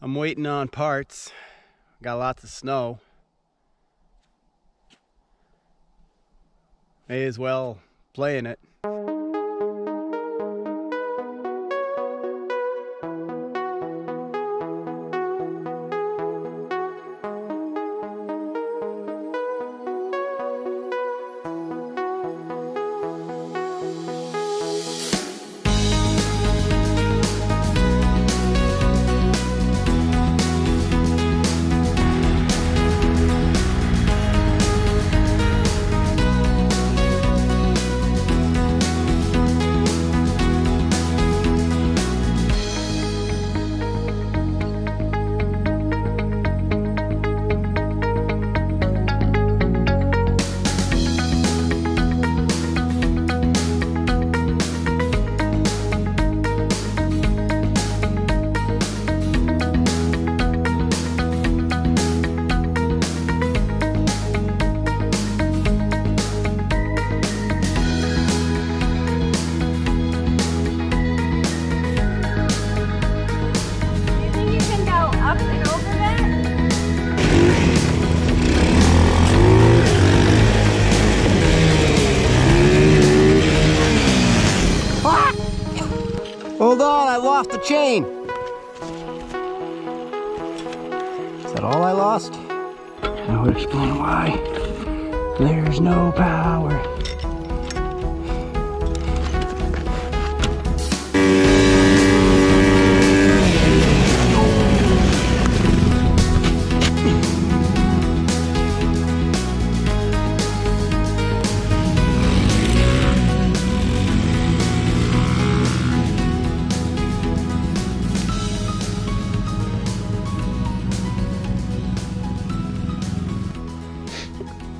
I'm waiting on parts. Got lots of snow. May as well play in it. Hold on, I lost the chain. Is that all I lost? That would explain why there's no power.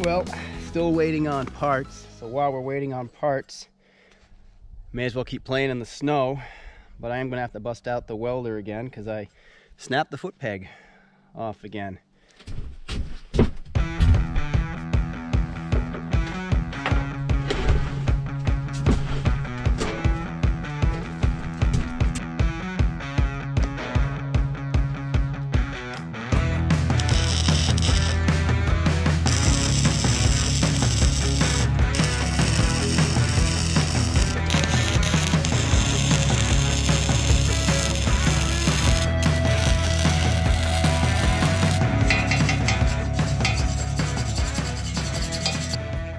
Well, still waiting on parts. So while we're waiting on parts, may as well keep playing in the snow. But I am gonna have to bust out the welder again because I snapped the foot peg off again.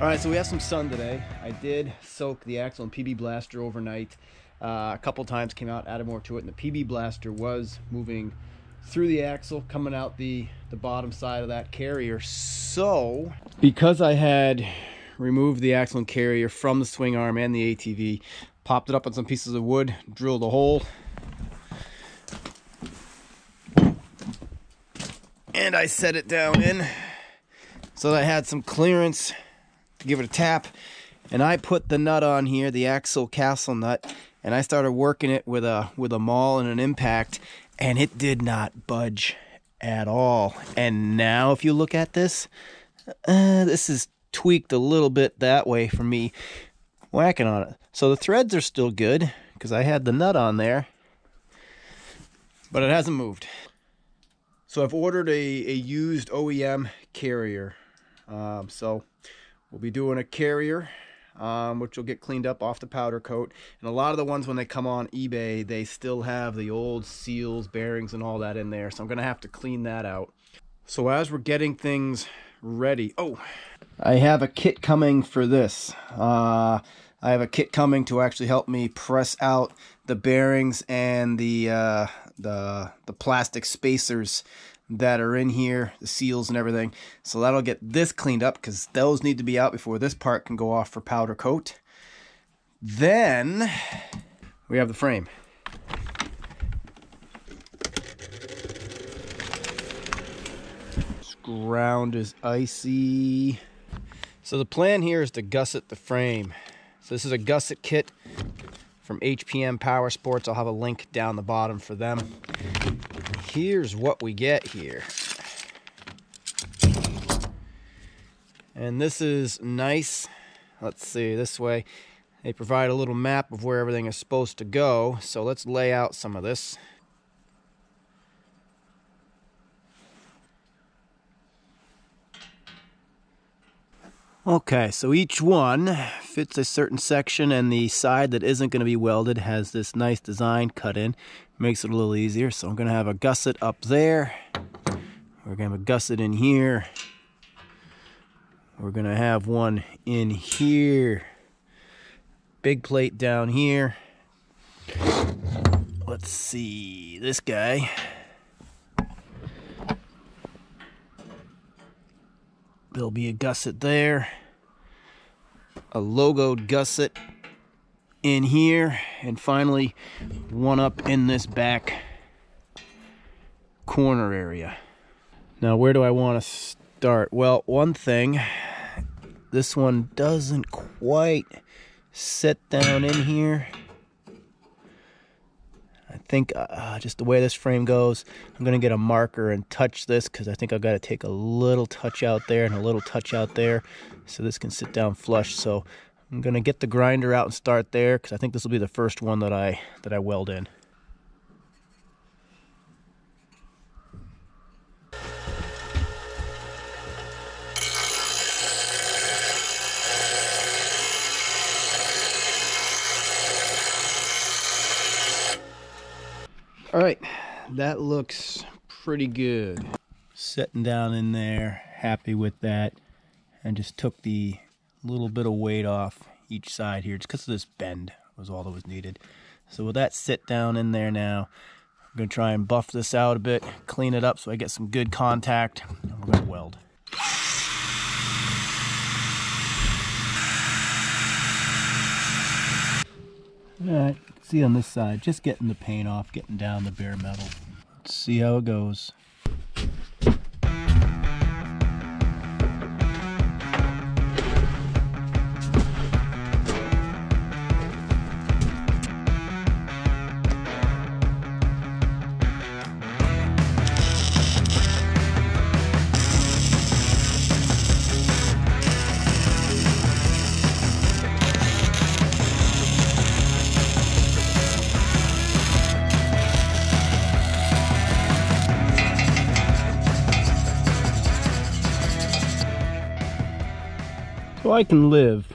Alright, so we have some sun today. I did soak the axle in PB Blaster overnight. A couple times, came out, added more to it, and the PB Blaster was moving through the axle, coming out the bottom side of that carrier. So, because I had removed the axle and carrier from the swing arm and the ATV, popped it up on some pieces of wood, drilled a hole, and I set it down in so that I had some clearance to give it a tap. And I put the nut on here, the axle castle nut, and I started working it with a maul and an impact, and it did not budge at all. And now if you look at this, this is tweaked a little bit that way from me whacking on it. So the threads are still good because I had the nut on there, but it hasn't moved. So I've ordered a used OEM carrier. So we'll be doing a carrier, which will get cleaned up off the powder coat. And a lot of the ones, when they come on eBay, they still have the old seals, bearings, and all that in there. So I'm going to have to clean that out. So as we're getting things ready... Oh, I have a kit coming for this. I have a kit coming to actually help me press out the bearings and the plastic spacers that are in here, the seals and everything. So that'll get this cleaned up because those need to be out before this part can go off for powder coat. Then we have the frame. This ground is icy. So the plan here is to gusset the frame. So this is a Gusset Kit from HPMPowersports. I'll have a link down the bottom for them. Here's what we get here. And this is nice. Let's see, this way they provide a little map of where everything is supposed to go. So let's lay out some of this. Okay, so each one fits a certain section, and the side that isn't going to be welded has this nice design cut in. Makes it a little easier. So I'm going to have a gusset up there. We're going to have a gusset in here. We're going to have one in here. Big plate down here. Let's see, this guy. There'll be a gusset there, a logoed gusset in here, and finally one up in this back corner area. Now, where do I want to start? Well, one thing, this one doesn't quite sit down in here. I think just the way this frame goes, I'm going to get a marker and touch this, because I think I've got to take a little touch out there and a little touch out there so this can sit down flush. So I'm going to get the grinder out and start there, because I think this will be the first one that I weld in. All right, that looks pretty good. Sitting down in there, happy with that, and just took the little bit of weight off each side here, just because of this bend was all that was needed. So with that sit down in there now, I'm gonna try and buff this out a bit, clean it up so I get some good contact, and we're gonna weld. All right, see on this side, just getting the paint off, getting down the bare metal. Let's see how it goes. So I can live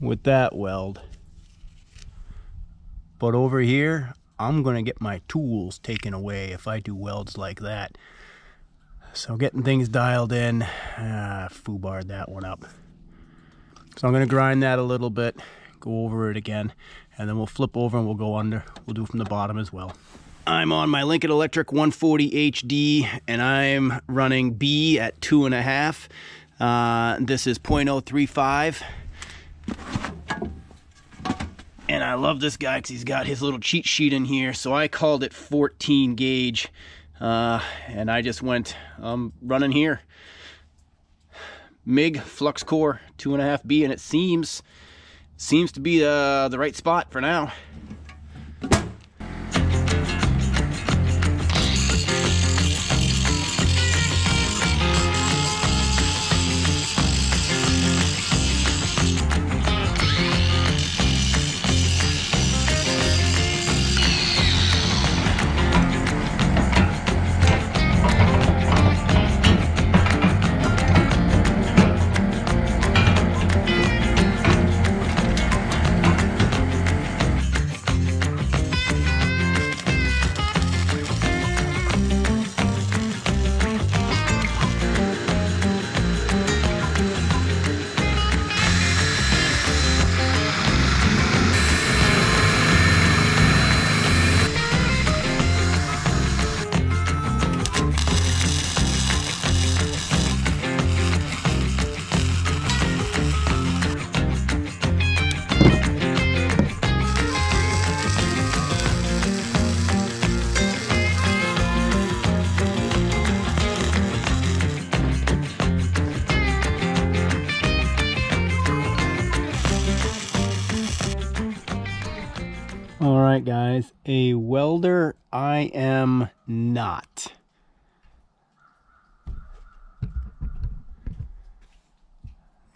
with that weld, but over here I'm gonna get my tools taken away if I do welds like that. So getting things dialed in, foobarred that one up. So I'm gonna grind that a little bit, go over it again, and then we'll flip over and we'll go under. We'll do from the bottom as well. I'm on my Lincoln Electric 140 HD, and I'm running B at 2.5. This is 0.035, and I love this guy because he's got his little cheat sheet in here. So I called it 14 gauge, and I just went running here. MIG Flux Core 2.5B, and it seems to be the right spot for now. Alright guys, a welder I am not.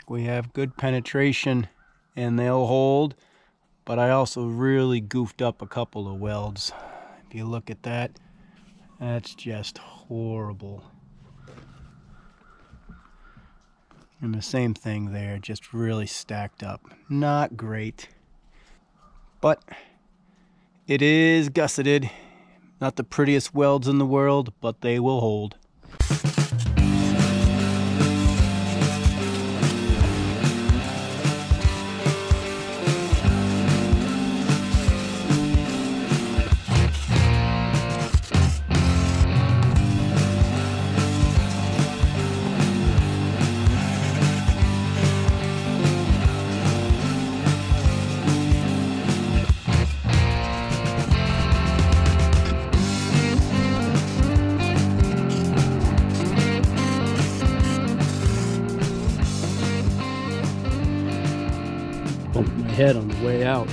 We have good penetration and they'll hold, but I also really goofed up a couple of welds. If you look at that, that's just horrible. And the same thing there, just really stacked up. Not great. But it is gusseted. Not the prettiest welds in the world, but they will hold. Bumped my head on the way out.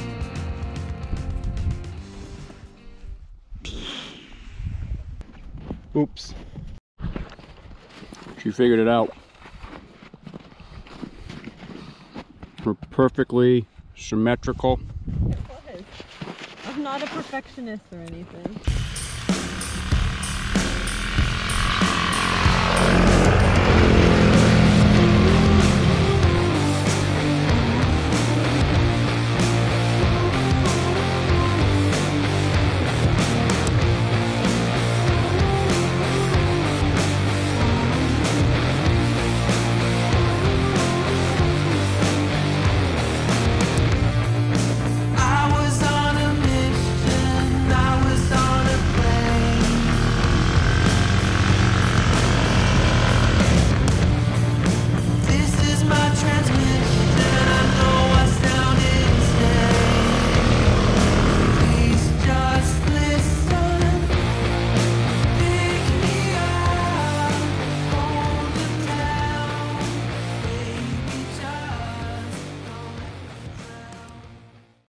Oops. She figured it out. We're perfectly symmetrical. It was. I'm not a perfectionist or anything.